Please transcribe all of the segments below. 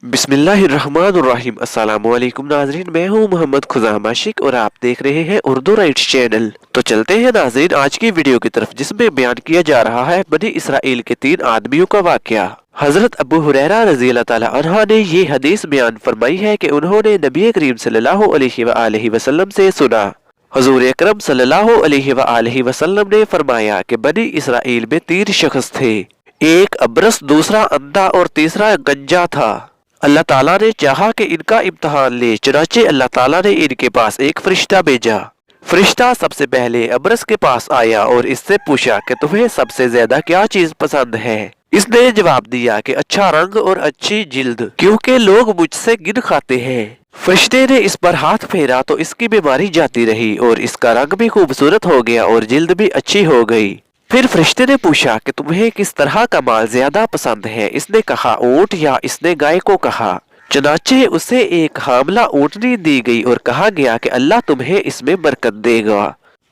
बिस्मिल्लाहिर्रहमानिर्रहीम। अस्सलामुअलैकुम नाजरीन, मैं हूँ मोहम्मद खुजाम आशिक और आप देख रहे हैं उर्दू राइट्स चैनल। तो चलते हैं नाजरीन आज की वीडियो की तरफ, जिसमें बयान किया जा रहा है बनी इसराइल के 3 आदमियों का वाकया। हजरत अबू हुरैरा रज़ी अल्लाह ताला अन्हा ने ये हदीस बयान फरमाई है कि उन्होंने नबी करीम सल्लल्लाहु अलैहि वसल्लम से सुना। हुजूर अकरम सल्लल्लाहु अलैहि वसल्लम ने फरमाया कि बनी इसराइल में 3 शख्स थे, एक अबरस, दूसरा अंधा और तीसरा गंजा था। अल्लाह ताला ने चाहा कि इनका इम्तहान ले, चुनाचे अल्लाह ताला ने इनके पास एक फरिश्ता भेजा। फरिश्ता सबसे पहले अबरस के पास आया और इससे पूछा कि तुम्हें सबसे ज्यादा क्या चीज पसंद है। इसने जवाब दिया कि अच्छा रंग और अच्छी जिल्द, क्योंकि लोग मुझसे गिन खाते हैं। फरिश्ते ने इस पर हाथ फेरा तो इसकी बीमारी जाती रही और इसका रंग भी खूबसूरत हो गया और जिल्द भी अच्छी हो गई। फिर फरिश्ते ने पूछा कि तुम्हें किस तरह का माल ज्यादा पसंद है। इसने कहा ऊंट, या इसने गाय को कहा। चुनाचे उसे एक हामला ऊँटनी दी गई और कहा गया कि अल्लाह तुम्हें इसमें बरकत देगा।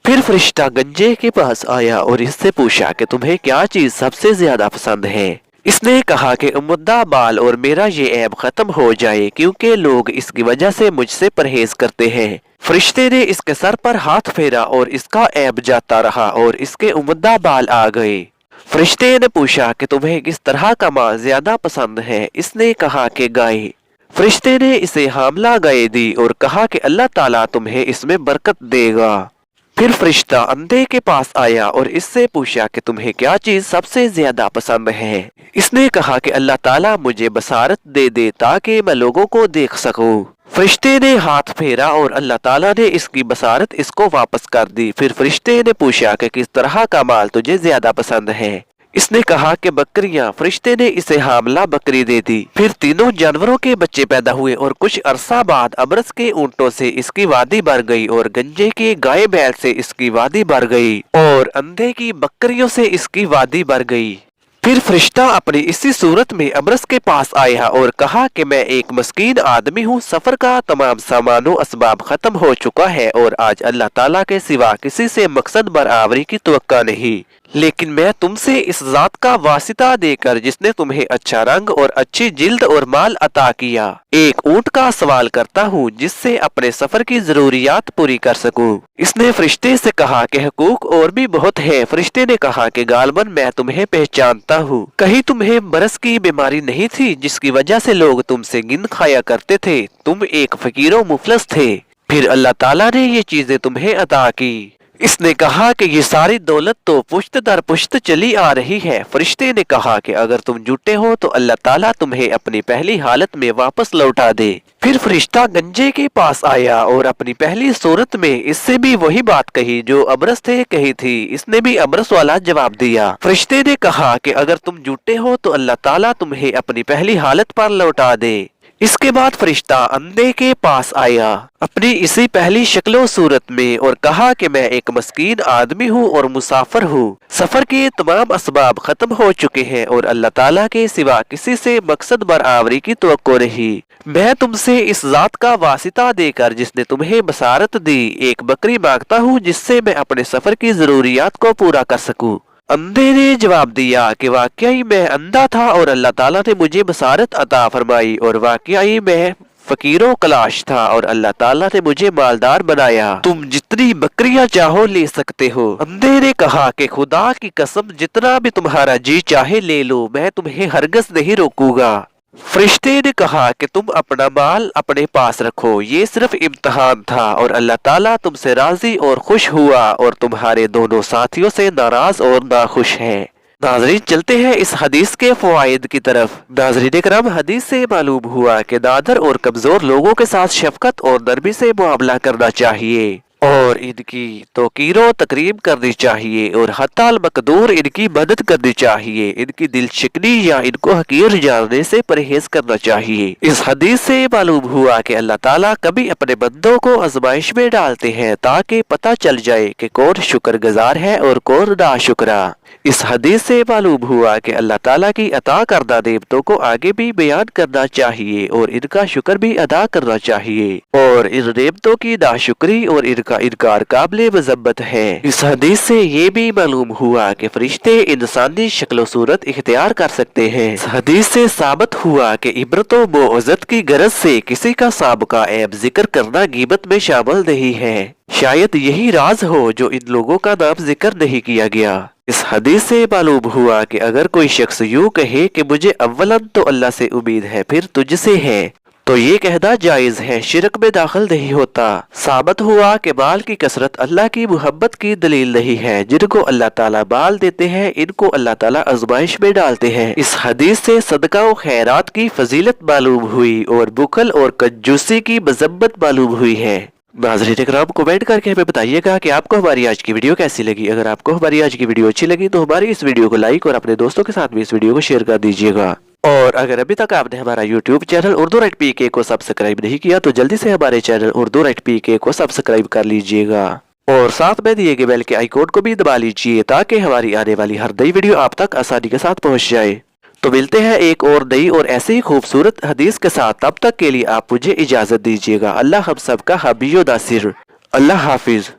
फिर फरिश्ता गंजे के पास आया और इससे पूछा कि तुम्हें क्या चीज सबसे ज्यादा पसंद है। इसने कहा कि उम्दा बाल और मेरा ये ऐब खत्म हो जाए, क्योंकि लोग इसकी वजह से मुझसे परहेज करते हैं। फरिश्ते ने इसके सर पर हाथ फेरा और इसका ऐब जाता रहा और इसके उम्दा बाल आ गए। फरिश्ते ने पूछा कि तुम्हें किस तरह का माल ज्यादा पसंद है। इसने कहा कि गाय। फरिश्ते ने इसे हामला गाय दी और कहा कि अल्लाह ताला तुम्हें इसमें बरकत देगा। फिर फरिश्ता अंधे के पास आया और इससे पूछा कि तुम्हें क्या चीज सबसे ज्यादा पसंद है। इसने कहा कि अल्लाह ताला मुझे बसारत दे दे ताकि मैं लोगों को देख सकूं। फरिश्ते ने हाथ फेरा और अल्लाह ताला ने इसकी बसारत इसको वापस कर दी। फिर फरिश्ते ने पूछा कि किस तरह का माल तुझे ज्यादा पसंद है। इसने कहा कि बकरियां। फरिश्ते ने इसे हामला बकरी दे दी। फिर तीनों जानवरों के बच्चे पैदा हुए और कुछ अरसा बाद अबरस के ऊंटों से इसकी वादी भर गई और गंजे के गाय बैल से इसकी वादी भर गई और अंधे की बकरियों से इसकी वादी भर गई। फिर फरिश्ता अपनी इसी सूरत में अबरस के पास आया और कहा कि मैं एक मस्कीन आदमी हूँ, सफर का तमाम सामानो असबाब खत्म हो चुका है और आज अल्लाह ताला के सिवा किसी से मकसद बराबरी की तवक्का नहीं, लेकिन मैं तुमसे इस जात का वासिता देकर जिसने तुम्हें अच्छा रंग और अच्छी जिल्द और माल अता किया, एक ऊंट का सवाल करता हूँ जिससे अपने सफर की जरूरियात पूरी कर सकूं। इसने फरिश्ते से कहा कि हुकूक और भी बहुत है। फरिश्ते ने कहा कि गालबन मैं तुम्हें पहचानता हूँ, कहीं तुम्हें बरस की बीमारी नहीं थी जिसकी वजह से लोग तुमसे गिन खाया करते थे। तुम एक फकीरों मुफलस थे, फिर अल्लाह ताला ने ये चीजें तुम्हें अता की। इसने कहा कि ये सारी दौलत तो पुश्त दर पुश्त चली आ रही है। फरिश्ते ने कहा कि अगर तुम जुटे हो तो अल्लाह ताला तुम्हें अपनी पहली हालत में वापस लौटा दे। फिर फरिश्ता गंजे के पास आया और अपनी पहली सूरत में इससे भी वही बात कही जो अबरस थे कही थी। इसने भी अबरस वाला जवाब दिया। फरिश्ते ने कहा कि अगर तुम जुटे हो तो अल्लाह ताला तुम्हें अपनी पहली हालत पर लौटा दे। इसके बाद फरिश्ता अंधे के पास आया अपनी इसी पहली शक्लो सूरत में और कहा कि मैं एक मस्कीन आदमी हूँ और मुसाफिर हूँ, सफर के तमाम असबाब खत्म हो चुके हैं और अल्लाह ताला के सिवा किसी से मकसद बराबरी की तवक्को नहीं। मैं तुमसे इस जात का वासिता देकर जिसने तुम्हें बसारत दी एक बकरी मांगता हूँ जिससे मैं अपने सफर की जरूरियात को पूरा कर सकूँ। अंधे ने जवाब दिया कि वाकई मैं अंधा था और अल्लाह ताला ने मुझे बसारत अता फरमाई और वाकई मैं फकीरों कलाश था और अल्लाह ताला ने मुझे मालदार बनाया। तुम जितनी बकरियां चाहो ले सकते हो। अंधे ने कहा कि खुदा की कसम जितना भी तुम्हारा जी चाहे ले लो, मैं तुम्हें हरगज नहीं रोकूंगा। फरिश्ते ने कहा कि तुम अपना माल अपने पास रखो, ये सिर्फ इम्तहान था और अल्लाह ताला तुमसे राजी और खुश हुआ और तुम्हारे दोनों साथियों से नाराज और नाखुश है। नाजरीन चलते हैं इस हदीस के फवाइद की तरफ। नाजरीन करम, हदीस से मालूम हुआ कि नादर और कमजोर लोगों के साथ शफकत और नरमी से मुआमला करना चाहिए और इनकी तौकीरो तकरीम करनी चाहिए और हत्ताल मकदूर इनकी मदद करनी चाहिए। इनकी दिल शिकनी या इनको हकीर जानने से परहेज करना चाहिए। इस हदीस से मालूम हुआ कि अल्लाह ताला कभी अपने बंदों को आजमाइश में डालते हैं ताकि पता चल जाए कि कौन शुक्रगुजार है और कौन नाशुक्रा। इस हदीस से मालूम हुआ कि अल्लाह ताला की अता करदा नेमतों को आगे भी बयान करना चाहिए और इनका शुक्र भी अदा करना चाहिए और इन नेमतों की नाशुक्री और इनका का इनकार काबिल मज़म्मत है। इस हदीस से ये भी मालूम हुआ कि फरिश्ते इंसानी शक्ल सूरत इख्तियार कर सकते हैं। इस हदीस से साबित हुआ कि इबरत व मौइज़त की गरज से किसी का साबका ऐब जिक्र करना गीबत में शामिल नहीं है। शायद यही राज हो जो इन लोगों का नाम जिक्र नहीं किया गया। इस हदीस से मालूम हुआ कि अगर कोई शख्स यूं कहे कि मुझे अव्वलन तो अल्लाह से उम्मीद है फिर तुझसे है, तो ये कहना जायज है, शिरक में दाखिल नहीं होता। साबित हुआ कि माल की कसरत अल्लाह की मोहब्बत की दलील नहीं है। जिनको अल्लाह ताला माल देते हैं इनको अल्लाह ताला आजमाइश में डालते हैं। इस हदीस से सदका और खैरात की फजीलत मालूम हुई और बुखल और कंजूसी की मज़म्मत मालूम हुई है। नाज़रीन इकराम, कमेंट करके हमें बताइएगा कि आपको हमारी आज की वीडियो कैसी लगी। अगर आपको हमारी आज की वीडियो अच्छी लगी तो हमारी इस वीडियो को लाइक और अपने दोस्तों के साथ भी इस वीडियो को शेयर कर दीजिएगा। और अगर अभी तक आपने हमारा YouTube channel Urdu right PK को सब्सक्राइब नहीं किया तो जल्दी से हमारे चैनल उर्दू राइट PK को सब्सक्राइब कर लीजिएगा और साथ में दिए गए बेल के आइकॉन को भी दबा लीजिए ताकि हमारी आने वाली हर नई वीडियो आप तक आसानी के साथ पहुंच जाए। तो मिलते हैं एक और नई और ऐसे ही खूबसूरत हदीस के साथ। तब तक के लिए आप मुझे इजाजत दीजिएगा। अल्लाह हम सब का हबीब नासिर। अल्लाह हाफिज।